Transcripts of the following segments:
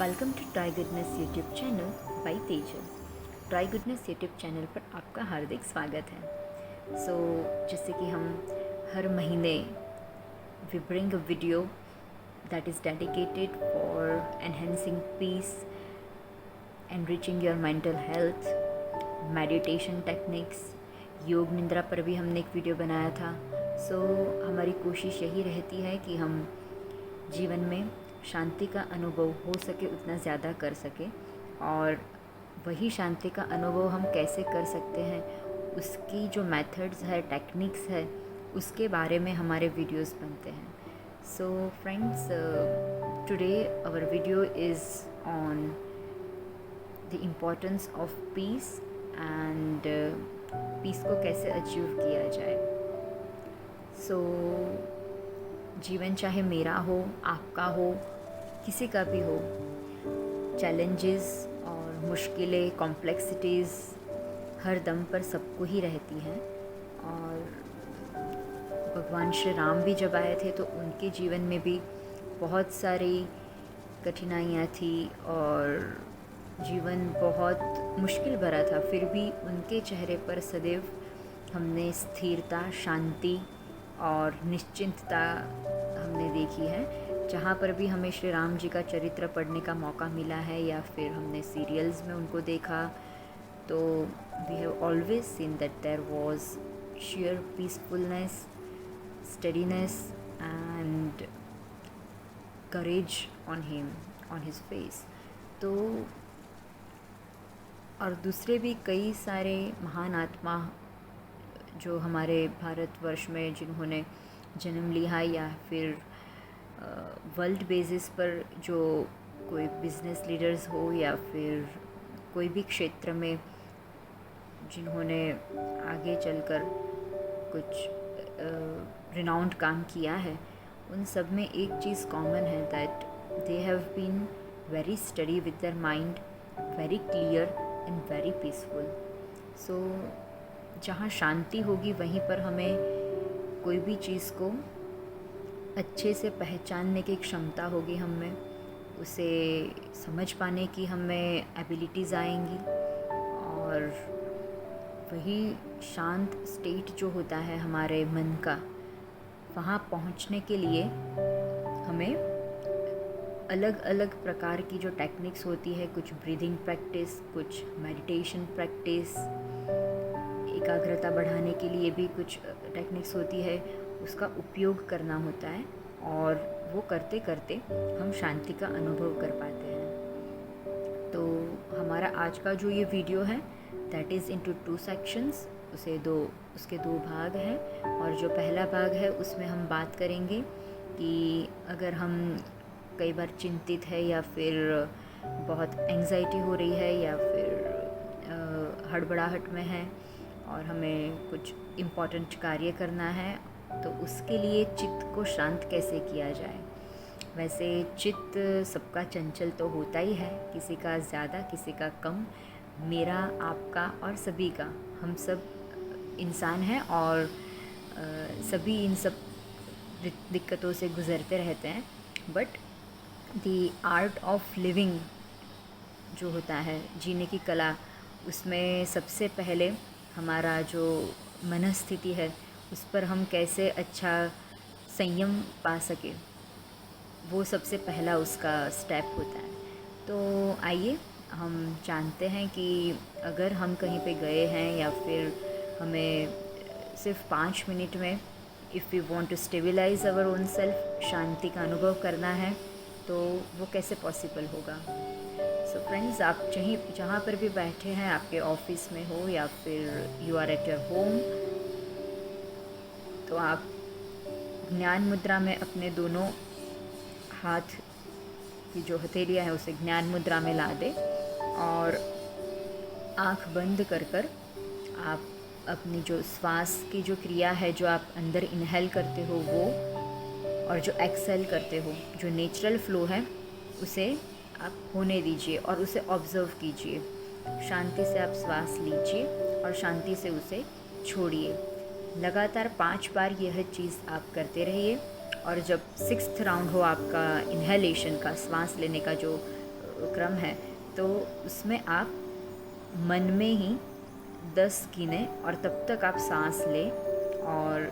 Welcome to Try Goodness YouTube channel by Tejal. Try Goodness YouTube channel पर आपका हार्दिक स्वागत है। जैसे कि हम हर महीने we bring a video that is dedicated for enhancing peace, enriching your mental health, meditation techniques, yoga nidra पर भी हमने एक वीडियो बनाया था। हमारी कोशिश यही रहती है कि हम जीवन में शांति का अनुभव हो सके उतना ज़्यादा कर सके, और वही शांति का अनुभव हम कैसे कर सकते हैं उसकी जो मेथड्स है, टेक्निक्स है, उसके बारे में हमारे वीडियोस बनते हैं। So friends, today our video is on the importance of peace and peace को कैसे अचीव किया जाए। जीवन चाहे मेरा हो, आपका हो, किसी का भी हो, चैलेंजेस और मुश्किलें, कॉम्प्लेक्सिटीज़ हर दम पर सबको ही रहती हैं। और भगवान श्री राम भी जब आए थे तो उनके जीवन में भी बहुत सारी कठिनाइयाँ थी और जीवन बहुत मुश्किल भरा था, फिर भी उनके चेहरे पर सदैव हमने स्थिरता, शांति और निश्चिंतता हमने देखी है। जहाँ पर भी हमें श्री राम जी का चरित्र पढ़ने का मौका मिला है या फिर हमने सीरियल्स में उनको देखा, तो we have always seen that there was sheer peacefulness, steadiness and courage on him, on his face. तो और दूसरे भी कई सारे महान आत्मा जो हमारे भारतवर्ष में जिन्होंने जन्म लिया या फिर वर्ल्ड बेसिस पर जो कोई बिजनेस लीडर्स हो या फिर कोई भी क्षेत्र में जिन्होंने आगे चलकर कुछ रिनाउंड काम किया है, उन सब में एक चीज़ कॉमन है that they have been very steady with their mind, very clear and very peaceful. जहाँ शांति होगी वहीं पर हमें कोई भी चीज़ को अच्छे से पहचानने की क्षमता होगी, हमें उसे समझ पाने की हमें एबिलिटीज़ आएंगी। और वही शांत स्टेट जो होता है हमारे मन का, वहाँ पहुँचने के लिए हमें अलग अलग प्रकार की जो टेक्निक्स होती है, कुछ ब्रीदिंग प्रैक्टिस, कुछ मेडिटेशन प्रैक्टिस, एकाग्रता बढ़ाने के लिए भी कुछ टेक्निक्स होती है, उसका उपयोग करना होता है और वो करते करते हम शांति का अनुभव कर पाते हैं। तो हमारा आज का जो ये वीडियो है दैट इज़ इनटू 2 सेक्शंस, उसके 2 भाग हैं। और जो पहला भाग है उसमें हम बात करेंगे कि अगर हम कई बार चिंतित है या फिर बहुत एंग्जाइटी हो रही है या फिर हड़बड़ाहट में है और हमें कुछ इम्पोर्टेंट कार्य करना है, तो उसके लिए चित्त को शांत कैसे किया जाए। वैसे चित्त सबका चंचल तो होता ही है, किसी का ज़्यादा, किसी का कम, मेरा, आपका और सभी का। हम सब इंसान हैं और सभी इन सब दिक्कतों से गुज़रते रहते हैं। But the art of living जो होता है, जीने की कला, उसमें सबसे पहले हमारा जो मनस्थिति है उस पर हम कैसे अच्छा संयम पा सके, वो सबसे पहला उसका स्टेप होता है। तो आइए हम जानते हैं कि अगर हम कहीं पे गए हैं या फिर हमें सिर्फ 5 मिनट में if we want to stabilise our own self, शांति का अनुभव करना है, तो वो कैसे पॉसिबल होगा। फ्रेंड्स, आप जहाँ पर भी बैठे हैं, आपके ऑफिस में हो या फिर you are at your home, तो आप ज्ञान मुद्रा में अपने दोनों हाथ की जो हथेलियाँ हैं उसे ज्ञान मुद्रा में ला दें और आँख बंद कर आप अपनी जो श्वास की जो क्रिया है, जो आप अंदर इनहेल करते हो वो, और जो एक्सहेल करते हो, जो नेचुरल फ्लो है, उसे आप होने दीजिए और उसे ऑब्ज़र्व कीजिए। शांति से आप श्वास लीजिए और शांति से उसे छोड़िए। लगातार 5 बार यह चीज़ आप करते रहिए और जब 6th राउंड हो आपका इन्हेलेशन का, सांस लेने का जो क्रम है, तो उसमें आप मन में ही 10 गिने और तब तक आप सांस लें, और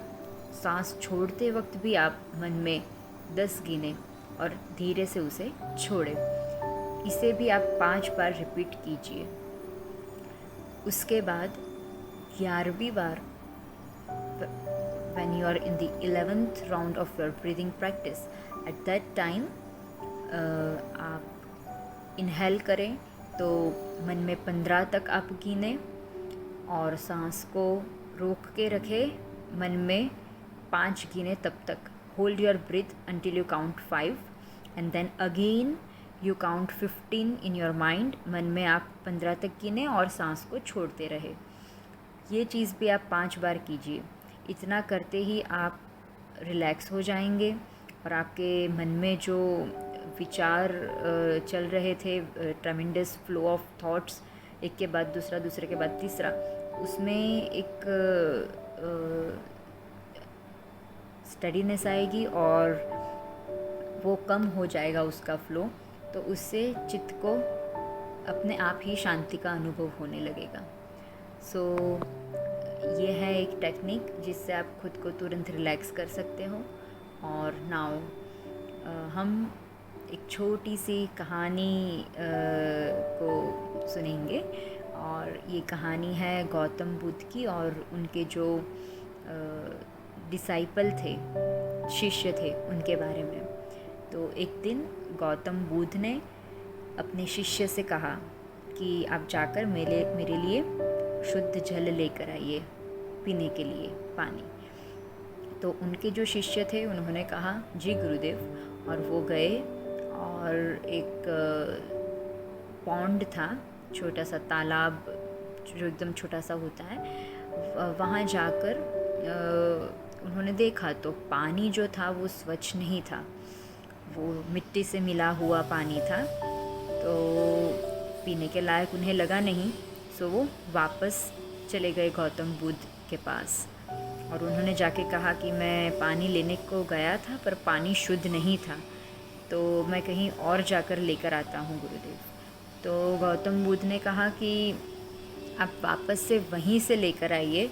सांस छोड़ते वक्त भी आप मन में 10 गिने और धीरे से उसे छोड़ें। इसे भी आप 5 बार रिपीट कीजिए। उसके बाद 11वीं बार, when you are in the 11th round of your breathing practice, at that time आप इनहेल करें तो मन में 15 तक आप गिने और सांस को रोक के रखें, मन में 5 गिने तब तक। Hold your breathe until you count 5 and then again you count 15 in your mind। मन में आप 15 तक गिने और सांस को छोड़ते रहे। ये चीज़ भी आप 5 बार कीजिए। इतना करते ही आप रिलैक्स हो जाएंगे और आपके मन में जो विचार चल रहे थे, ट्रेमेंडस फ्लो ऑफ थॉट्स, एक के बाद दूसरा, दूसरे के बाद तीसरा, उसमें एक स्टडीनेस आएगी और वो कम हो जाएगा उसका फ्लो, तो उससे चित्त को अपने आप ही शांति का अनुभव होने लगेगा। सो ये है एक टेक्निक जिससे आप खुद को तुरंत रिलैक्स कर सकते हो। और नाउ हम एक छोटी सी कहानी को सुनेंगे, और ये कहानी है गौतम बुद्ध की और उनके जो डिसाइपल थे, शिष्य थे, उनके बारे में। तो एक दिन गौतम बुद्ध ने अपने शिष्य से कहा कि आप जाकर मेरे लिए शुद्ध जल लेकर आइए, पीने के लिए पानी। तो उनके जो शिष्य थे उन्होंने कहा जी गुरुदेव, और वो गए और एक पॉन्ड था, छोटा सा तालाब जो एकदम छोटा सा होता है, वहाँ जाकर उन्होंने देखा तो पानी जो था वो स्वच्छ नहीं था, वो मिट्टी से मिला हुआ पानी था, तो पीने के लायक उन्हें लगा नहीं। सो वो वापस चले गए गौतम बुद्ध के पास और उन्होंने जाके कहा कि मैं पानी लेने को गया था पर पानी शुद्ध नहीं था, तो मैं कहीं और जाकर लेकर आता हूँ गुरुदेव। तो गौतम बुद्ध ने कहा कि आप वापस से वहीं से लेकर आइए।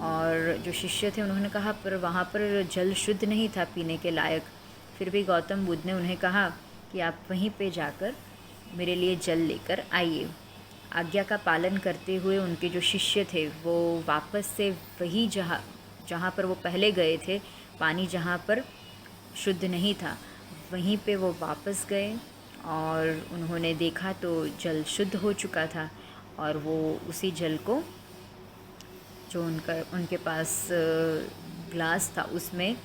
और जो शिष्य थे उन्होंने कहा पर वहाँ पर जल शुद्ध नहीं था पीने के लायक। फिर भी गौतम बुद्ध ने उन्हें कहा कि आप वहीं पे जाकर मेरे लिए जल लेकर आइए। आज्ञा का पालन करते हुए उनके जो शिष्य थे वो वापस से वही जहाँ पर वो पहले गए थे, पानी जहाँ पर शुद्ध नहीं था, वहीं पे वो वापस गए और उन्होंने देखा तो जल शुद्ध हो चुका था, और वो उसी जल को जो उनके पास ग्लास था उसमें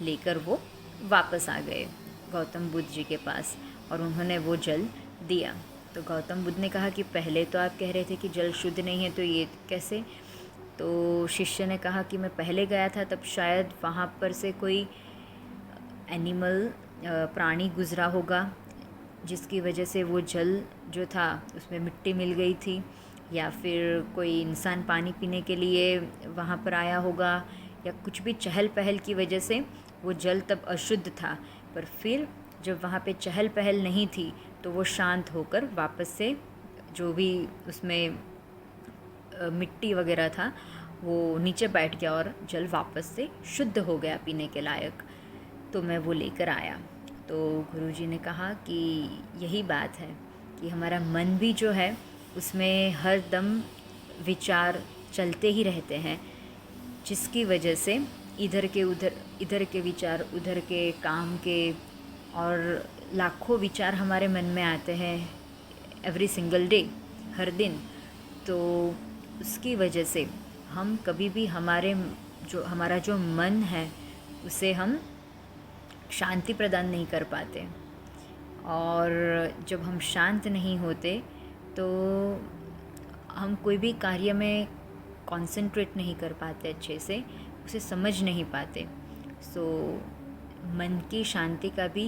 लेकर वो वापस आ गए गौतम बुद्ध जी के पास, और उन्होंने वो जल दिया। तो गौतम बुद्ध ने कहा कि पहले तो आप कह रहे थे कि जल शुद्ध नहीं है, तो ये कैसे? तो शिष्य ने कहा कि मैं पहले गया था तब शायद वहाँ पर से कोई एनिमल, प्राणी गुज़रा होगा, जिसकी वजह से वो जल जो था उसमें मिट्टी मिल गई थी, या फिर कोई इंसान पानी पीने के लिए वहाँ पर आया होगा, या कुछ भी चहल पहल की वजह से वो जल तब अशुद्ध था। पर फिर जब वहाँ पे चहल पहल नहीं थी तो वो शांत होकर वापस से जो भी उसमें मिट्टी वगैरह था वो नीचे बैठ गया और जल वापस से शुद्ध हो गया पीने के लायक। तो मैं वो लेकर आया। तो गुरुजी ने कहा कि यही बात है कि हमारा मन भी जो है उसमें हर दम विचार चलते ही रहते हैं, जिसकी वजह से इधर के विचार, उधर के काम के, और लाखों विचार हमारे मन में आते हैं एवरी सिंगल डे, हर दिन। तो उसकी वजह से हम कभी भी हमारा जो मन है उसे हम शांति प्रदान नहीं कर पाते, और जब हम शांत नहीं होते तो हम कोई भी कार्य में कंसंट्रेट नहीं कर पाते, अच्छे से उसे समझ नहीं पाते। सो मन की शांति का भी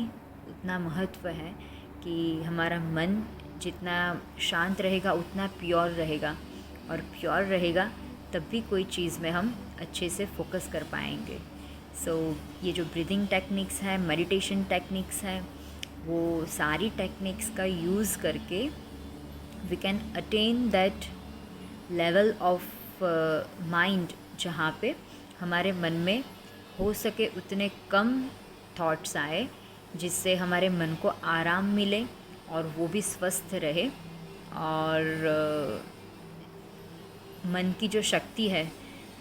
उतना महत्व है कि हमारा मन जितना शांत रहेगा उतना प्योर रहेगा, और प्योर रहेगा तब भी कोई चीज़ में हम अच्छे से फोकस कर पाएंगे। सो ये जो ब्रीदिंग टेक्निक्स है, मेडिटेशन टेक्निक्स है, वो सारी टेक्निक्स का यूज़ करके we can attain that level of mind जहाँ पे हमारे मन में हो सके उतने कम थॉट्स आए, जिससे हमारे मन को आराम मिले और वो भी स्वस्थ रहे, और मन की जो शक्ति है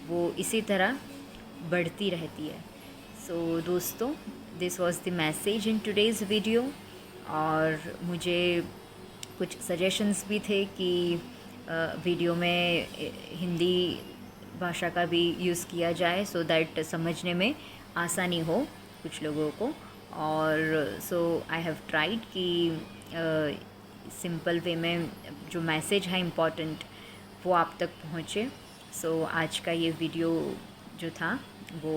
वो इसी तरह बढ़ती रहती है। सो दोस्तों, this was the message in today's video. और मुझे कुछ सजेशंस भी थे कि वीडियो में हिंदी भाषा का भी यूज़ किया जाए सो दैट समझने में आसानी हो कुछ लोगों को। और सो आई हैव ट्राइड कि सिंपल वे में जो मैसेज है इम्पॉर्टेंट वो आप तक पहुँचे। सो आज का ये वीडियो जो था वो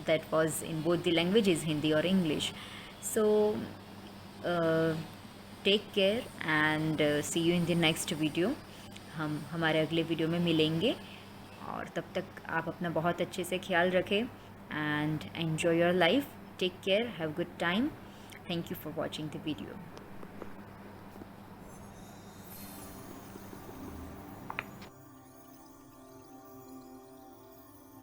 that was in both the languages, Hindi और English. So take care and see you in the next video. हम हमारे अगले वीडियो में मिलेंगे, और तब तक आप अपना बहुत अच्छे से ख्याल रखें and enjoy your life. Take care, have good time. Thank you for watching the video.